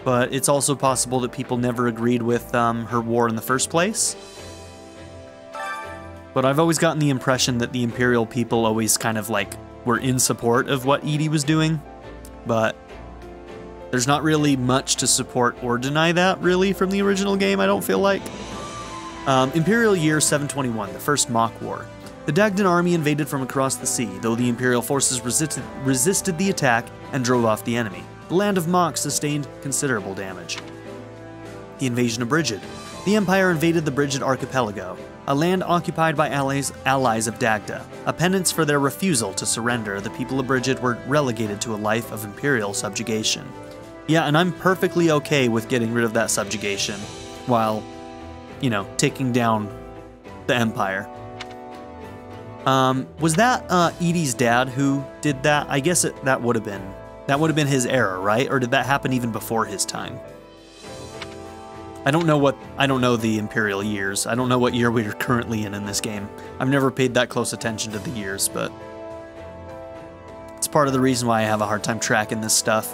But it's also possible that people never agreed with her war in the first place. But I've always gotten the impression that the Imperial people always kind of like were in support of what Edie was doing. But there's not really much to support or deny that, really, from the original game, I don't feel like. Imperial Year 721, the First Mock War. The Dagdan army invaded from across the sea, though the Imperial forces resisted the attack and drove off the enemy. The land of Mock sustained considerable damage. The invasion of Brigid. The Empire invaded the Brigid Archipelago, a land occupied by allies of Dagda. A penance for their refusal to surrender, the people of Brigid were relegated to a life of Imperial subjugation. Yeah, and I'm perfectly okay with getting rid of that subjugation, while, you know, taking down the Empire. Was that Edie's dad who did that? I guess that would have been his era, right? Or did that happen even before his time? I don't know the Imperial years. I don't know what year we are currently in this game. I've never paid that close attention to the years, but it's part of the reason why I have a hard time tracking this stuff.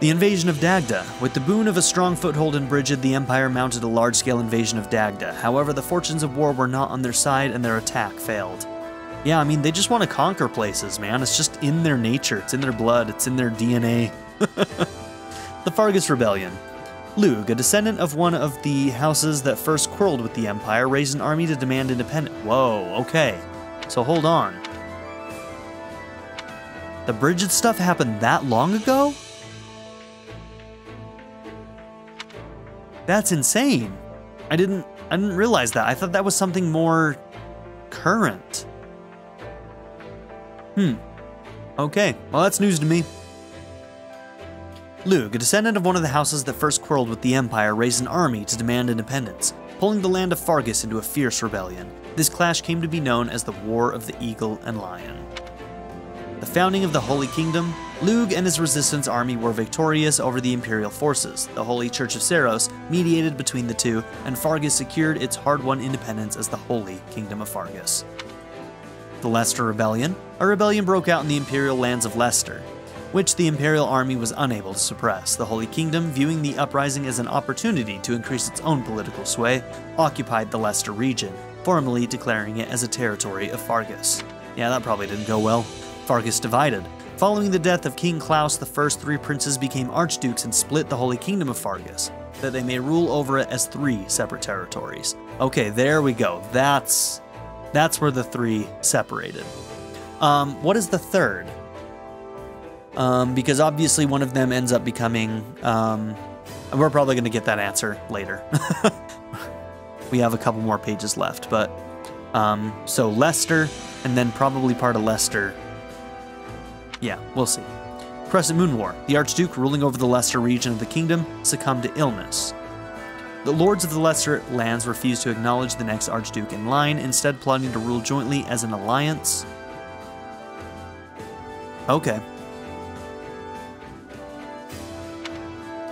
The invasion of Dagda. With the boon of a strong foothold in Brigid, the Empire mounted a large-scale invasion of Dagda. However, the fortunes of war were not on their side, and their attack failed. Yeah, I mean, they just want to conquer places, man. It's just in their nature. It's in their blood. It's in their DNA. The Fargus Rebellion. Lug, a descendant of one of the houses that first quarreled with the Empire, raised an army to demand independence. Whoa, okay. So hold on. The Brigid stuff happened that long ago? That's insane. I didn't realize that. I thought that was something more current. Okay, well that's news to me. Lug, a descendant of one of the houses that first quarreled with the Empire, raised an army to demand independence, pulling the land of Fargus into a fierce rebellion. This clash came to be known as the War of the Eagle and Lion. The founding of the Holy Kingdom, Lug and his resistance army were victorious over the Imperial forces. The Holy Church of Seros mediated between the two, and Fargus secured its hard-won independence as the Holy Kingdom of Fargus. The Leicester Rebellion. A rebellion broke out in the Imperial lands of Leicester, which the Imperial army was unable to suppress. The Holy Kingdom, viewing the uprising as an opportunity to increase its own political sway, occupied the Leicester region, formally declaring it as a territory of Fargus. Yeah, that probably didn't go well. Fargus divided. Following the death of King Klaus, the first three princes became archdukes and split the Holy Kingdom of Fargus, that they may rule over it as 3 separate territories. Okay, there we go. That's where the 3 separated. What is the third? Because obviously one of them ends up becoming, we're probably going to get that answer later. We have a couple more pages left, but, so Leicester, and then probably part of Leicester. Yeah, we'll see. Crescent Moon War. The Archduke ruling over the Leicester region of the kingdom succumbed to illness. The lords of the Leicester lands refused to acknowledge the next Archduke in line, instead plotting to rule jointly as an alliance. Okay.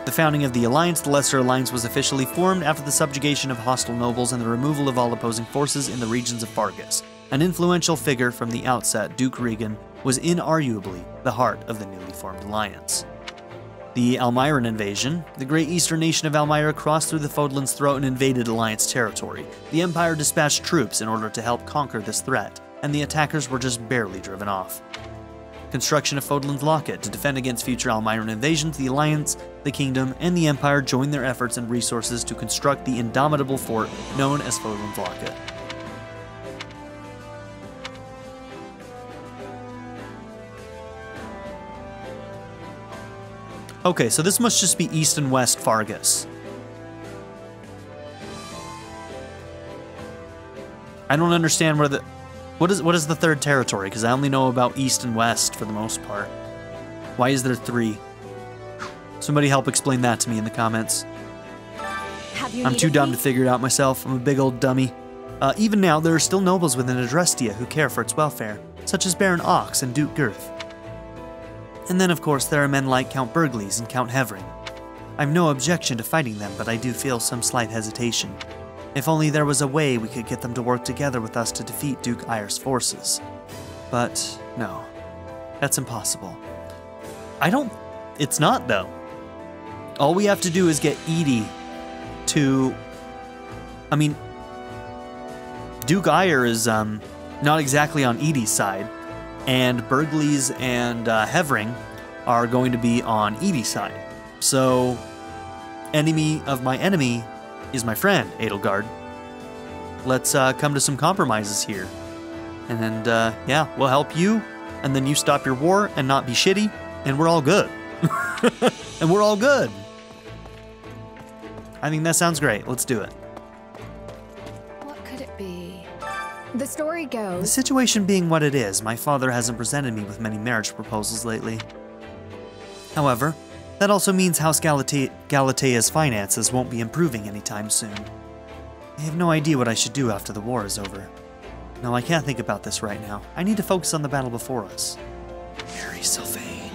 The founding of the Alliance, the Leicester Alliance, was officially formed after the subjugation of hostile nobles and the removal of all opposing forces in the regions of Fargus. An influential figure from the outset, Duke Regan, was inarguably the heart of the newly formed alliance. The Almiran invasion. The great eastern nation of Almira crossed through the Fodlan's throat and invaded Alliance territory. The Empire dispatched troops in order to help conquer this threat, and the attackers were just barely driven off. Construction of Fodlan's Locket. To defend against future Almiran invasions, the Alliance, the Kingdom, and the Empire joined their efforts and resources to construct the indomitable fort known as Fodlan's Locket. Okay, so this must just be East and West Fargus. I don't understand where the... What is the third territory? Because I only know about East and West for the most part. Why is there 3? Somebody help explain that to me in the comments. I'm too dumb to figure it out myself. I'm a big old dummy. Even now, there are still nobles within Adrestia who care for its welfare, such as Baron Ox and Duke Girth. And then, of course, there are men like Count Burgles and Count Hevering. I've no objection to fighting them, but I do feel some slight hesitation. If only there was a way we could get them to work together with us to defeat Duke Eyre's forces. But, no. That's impossible. It's not, though. All we have to do is get Edie to... I mean, Duke Eyre is, not exactly on Edie's side. And Burgles and Hevering are going to be on Edie's side. So, enemy of my enemy is my friend, Edelgard. Let's come to some compromises here. And yeah, we'll help you, and then you stop your war and not be shitty, and we're all good. And we're all good. I think that sounds great. Let's do it. What could it be? The story goes... The situation being what it is, my father hasn't presented me with many marriage proposals lately. However, that also means House Galatea's finances won't be improving anytime soon. I have no idea what I should do after the war is over. No, I can't think about this right now. I need to focus on the battle before us. Marry Sylvain.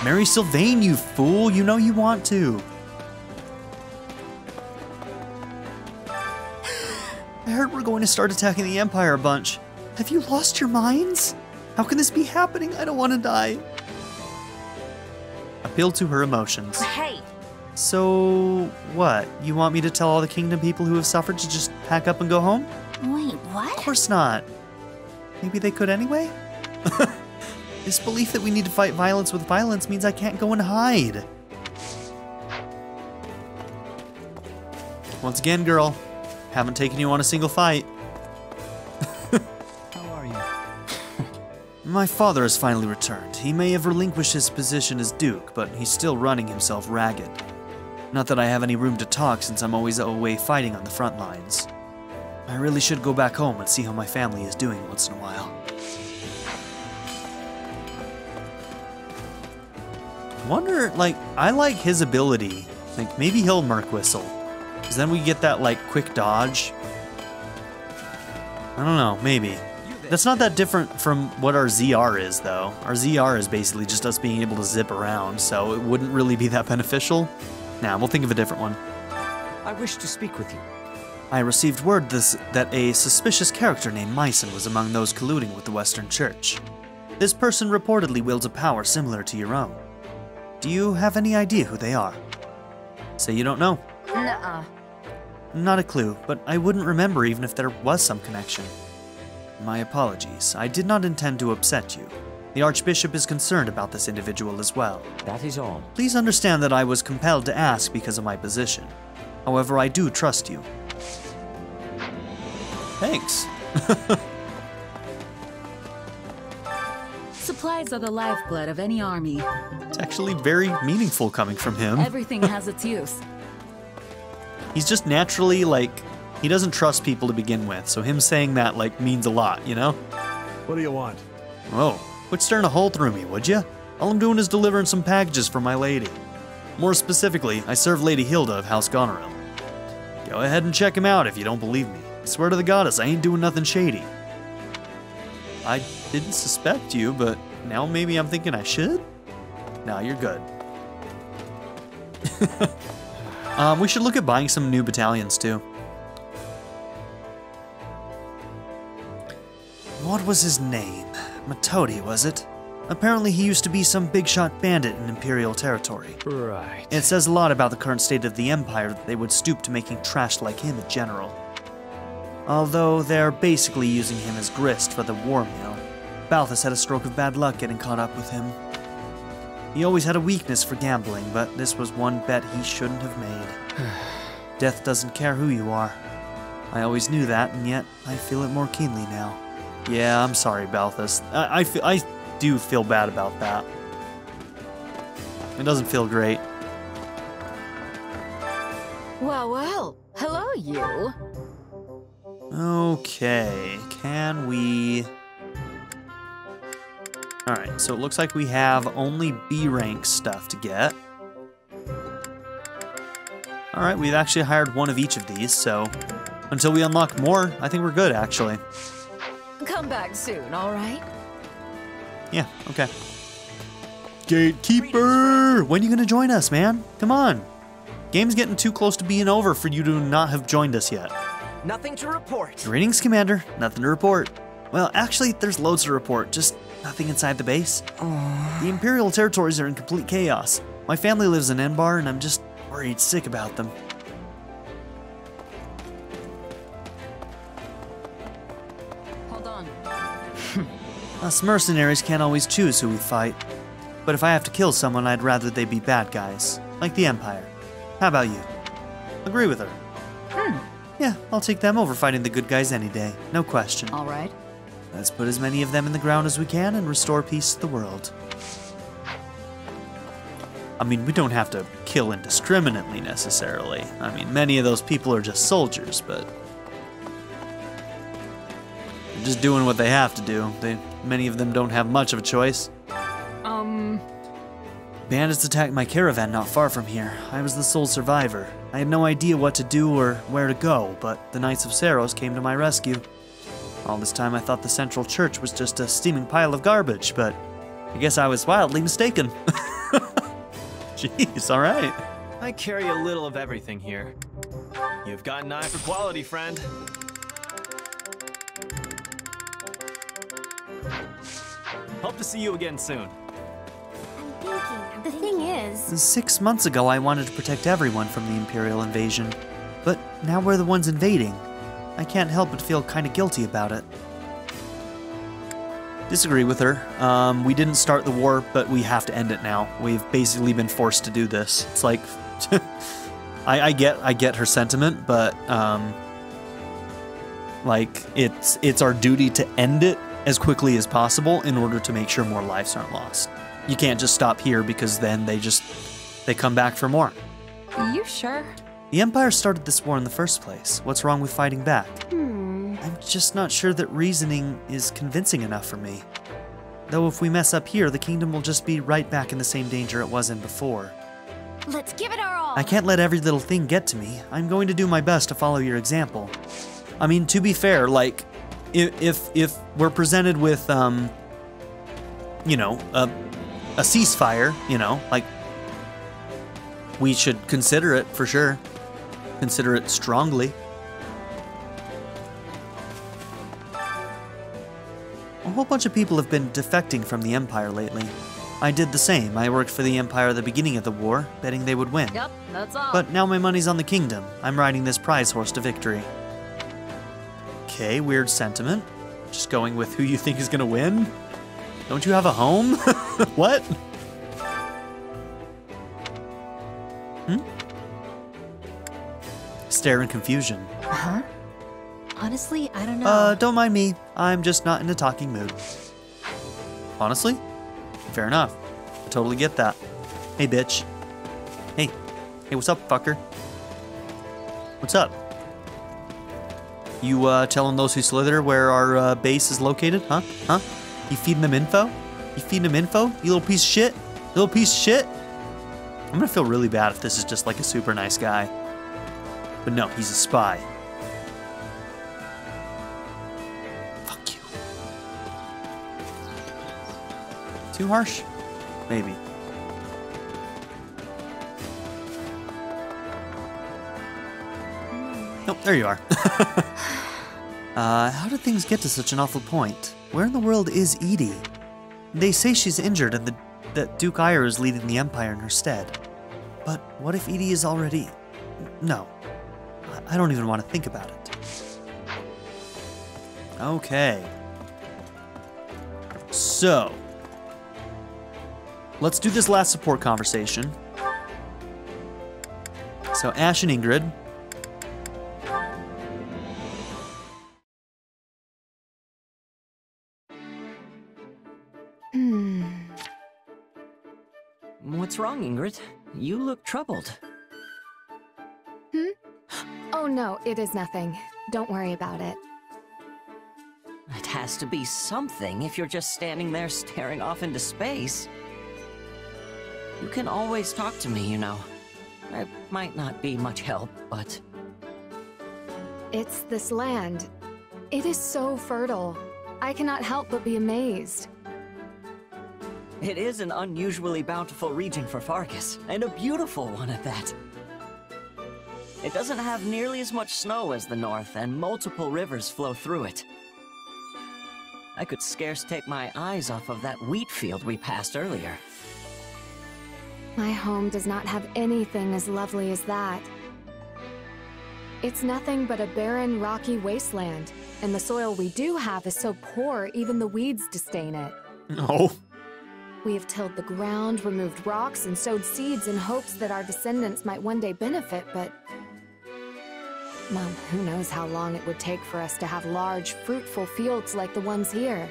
Marry Sylvain, you fool! You know you want to! I heard we're going to start attacking the Empire a bunch. Have you lost your minds? How can this be happening? I don't want to die. Appeal to her emotions. Hey! So, what? You want me to tell all the Kingdom people who have suffered to just pack up and go home? Wait, what? Of course not. Maybe they could anyway? This belief that we need to fight violence with violence means I can't go and hide. Once again, girl. Haven't taken you on a single fight. How are you? My father has finally returned. He may have relinquished his position as Duke, but he's still running himself ragged. Not that I have any room to talk since I'm always away fighting on the front lines. I really should go back home and see how my family is doing once in a while. Wonder, like, I like his ability. Like, maybe he'll Merc Whistle. Because then we get that, like, quick dodge. I don't know, maybe. That's not that different from what our ZR is, though. Our ZR is basically just us being able to zip around, so it wouldn't really be that beneficial. Nah, we'll think of a different one. I wish to speak with you. I received word that a suspicious character named Myson was among those colluding with the Western Church. This person reportedly wields a power similar to your own. Do you have any idea who they are? Say you don't know. Nuh-uh. Not a clue, but I wouldn't remember even if there was some connection. My apologies. I did not intend to upset you. The Archbishop is concerned about this individual as well. That is all. Please understand that I was compelled to ask because of my position. However, I do trust you. Thanks. Supplies are the lifeblood of any army. It's actually very meaningful coming from him. Everything has its use. He's just naturally, like, he doesn't trust people to begin with, so him saying that, like, means a lot, you know? What do you want? Oh, quit staring a hole through me, would ya? All I'm doing is delivering some packages for my lady. More specifically, I serve Lady Hilda of House Goneril. Go ahead and check him out if you don't believe me. I swear to the goddess, I ain't doing nothing shady. I didn't suspect you, but now maybe I'm thinking I should? Nah, you're good. We should look at buying some new battalions, too. What was his name? Matodi, was it? Apparently he used to be some big-shot bandit in Imperial territory. Right. It says a lot about the current state of the Empire that they would stoop to making trash like him a general. Although they're basically using him as grist for the war mill. Balthus had a stroke of bad luck getting caught up with him. He always had a weakness for gambling, but this was one bet he shouldn't have made. Death doesn't care who you are. I always knew that, and yet I feel it more keenly now. Yeah, I'm sorry, Balthus. I do feel bad about that. It doesn't feel great. Well, well. Hello, you. Okay, can we... Alright, so it looks like we have only B rank stuff to get. Alright, we've actually hired one of each of these, so until we unlock more, I think we're good, actually. Come back soon, alright? Yeah, okay. Gatekeeper! When are you gonna join us, man? Come on. Game's getting too close to being over for you to not have joined us yet. Nothing to report. Greetings, Commander. Nothing to report. Well, actually, there's loads to report, just nothing inside the base. The Imperial territories are in complete chaos. My family lives in Enbar, and I'm just worried sick about them. Hold on. Us mercenaries can't always choose who we fight. But if I have to kill someone, I'd rather they be bad guys, like the Empire. How about you? Agree with her? Yeah, I'll take them over fighting the good guys any day, no question. All right. Let's put as many of them in the ground as we can and restore peace to the world. I mean, we don't have to kill indiscriminately, necessarily. I mean, many of those people are just soldiers, but... they're just doing what they have to do. Many of them don't have much of a choice. Bandits attacked my caravan not far from here. I was the sole survivor. I had no idea what to do or where to go, but the Knights of Saros came to my rescue. All this time I thought the Central Church was just a steaming pile of garbage, but I guess I was wildly mistaken. Jeez, alright. I carry a little of everything here. You've got an eye for quality, friend. Hope to see you again soon. The thing is... 6 months ago I wanted to protect everyone from the Imperial invasion, but now we're the ones invading. I can't help but feel kinda guilty about it. Disagree with her. We didn't start the war, but we have to end it now. We've basically been forced to do this. It's like... I get her sentiment, but like it's our duty to end it as quickly as possible in order to make sure more lives aren't lost. You can't just stop here because then they come back for more. You sure? The Empire started this war in the first place. What's wrong with fighting back? I'm just not sure that reasoning is convincing enough for me. Though if we mess up here, the kingdom will just be right back in the same danger it was in before. Let's give it our all! I can't let every little thing get to me. I'm going to do my best to follow your example. I mean, to be fair, like, if we're presented with, you know, a ceasefire, you know, like, we should consider it for sure. Consider it strongly. A whole bunch of people have been defecting from the Empire lately. I did the same. I worked for the Empire at the beginning of the war, betting they would win. Yep, that's all. But now my money's on the kingdom. I'm riding this prize horse to victory. Okay, weird sentiment. Just going with who you think is gonna win? Don't you have a home? What? Stare in confusion. Huh? Honestly, I don't know. Don't mind me. I'm just not in a talking mood. Honestly? Fair enough. I totally get that. Hey, bitch. Hey. Hey, what's up, fucker? What's up? You, telling those who slither where our, base is located? Huh? Huh? You feeding them info? You feeding them info? You little piece of shit? You little piece of shit? I'm gonna feel really bad if this is just like a super nice guy. But no, he's a spy. Fuck you. Too harsh? Maybe. Nope, there you are. How did things get to such an awful point? Where in the world is Edie? They say she's injured and that Duke Ire is leading the Empire in her stead. But what if Edie is already... No. I don't even want to think about it. Okay. So... let's do this last support conversation. So, Ash and Ingrid. What's wrong, Ingrid? You look troubled. Oh no, it is nothing. Don't worry about it. It has to be something if you're just standing there staring off into space. You can always talk to me, you know. I might not be much help, but... It's this land. It is so fertile. I cannot help but be amazed. It is an unusually bountiful region for Fargus, and a beautiful one at that. It doesn't have nearly as much snow as the north, and multiple rivers flow through it. I could scarce take my eyes off of that wheat field we passed earlier. My home does not have anything as lovely as that. It's nothing but a barren, rocky wasteland, and the soil we do have is so poor even the weeds disdain it. No. We have tilled the ground, removed rocks, and sowed seeds in hopes that our descendants might one day benefit, but... well, who knows how long it would take for us to have large, fruitful fields like the ones here.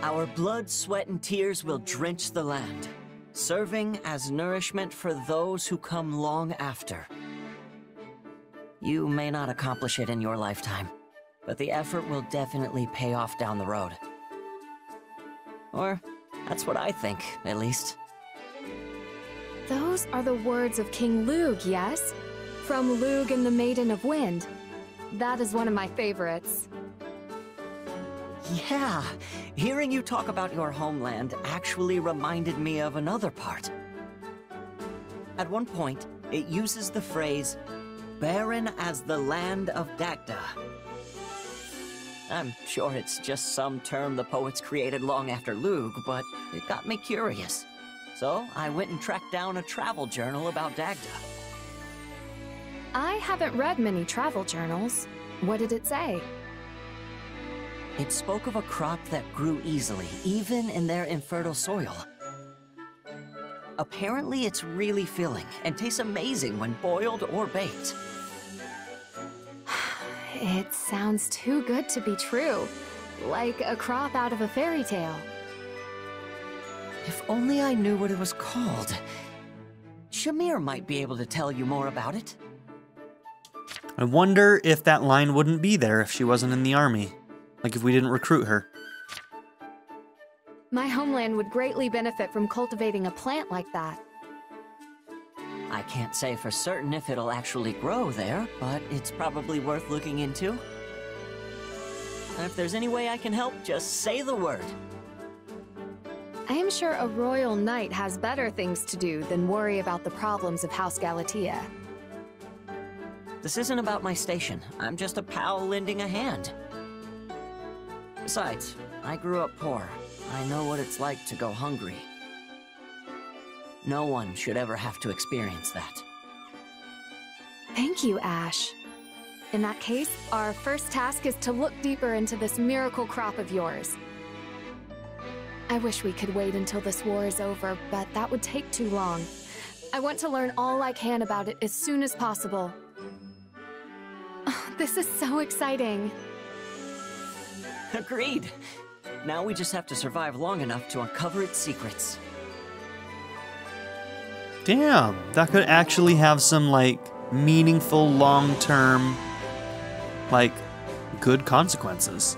Our blood, sweat, and tears will drench the land, serving as nourishment for those who come long after. You may not accomplish it in your lifetime, but the effort will definitely pay off down the road. Or, that's what I think, at least. Those are the words of King Lugh, yes? From Lugh and the Maiden of Wind. That is one of my favorites. Yeah, hearing you talk about your homeland actually reminded me of another part. At one point, it uses the phrase, barren as the land of Dagda. I'm sure it's just some term the poets created long after Lugh, but it got me curious. So I went and tracked down a travel journal about Dagda. I haven't read many travel journals. What did it say? It spoke of a crop that grew easily, even in their infertile soil. Apparently it's really filling, and tastes amazing when boiled or baked. It sounds too good to be true. Like a crop out of a fairy tale. If only I knew what it was called. Shamir might be able to tell you more about it. I wonder if that line wouldn't be there if she wasn't in the army. Like if we didn't recruit her. My homeland would greatly benefit from cultivating a plant like that. I can't say for certain if it'll actually grow there, but it's probably worth looking into. And if there's any way I can help, just say the word. I am sure a royal knight has better things to do than worry about the problems of House Galatea. This isn't about my station. I'm just a pal lending a hand. Besides, I grew up poor. I know what it's like to go hungry. No one should ever have to experience that. Thank you, Ash. In that case, our first task is to look deeper into this miracle crop of yours. I wish we could wait until this war is over, but that would take too long. I want to learn all I can about it as soon as possible. Oh, this is so exciting. Agreed. Now we just have to survive long enough to uncover its secrets. Damn, that could actually have some, like, meaningful, long-term, like, good consequences.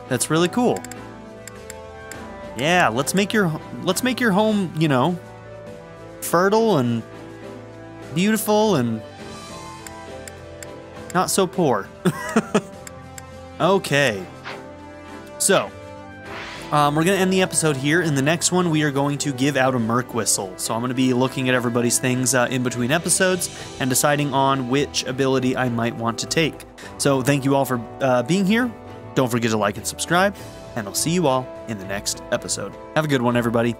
That's really cool. Yeah, let's make your home, you know, fertile and beautiful and not so poor. Okay. So, we're going to end the episode here. In the next one, we are going to give out a Merc Whistle. So I'm going to be looking at everybody's things in between episodes and deciding on which ability I might want to take. So thank you all for being here. Don't forget to like and subscribe, and I'll see you all in the next episode. Have a good one, everybody.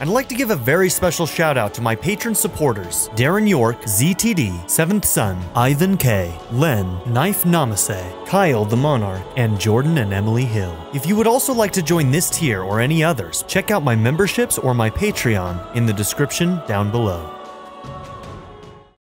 I'd like to give a very special shout out to my patron supporters: Darren York, ZTD, 7th Son, Ivan K, Len, Knife Namaste, Kyle the Monarch, and Jordan and Emily Hill. If you would also like to join this tier or any others, check out my memberships or my Patreon in the description down below.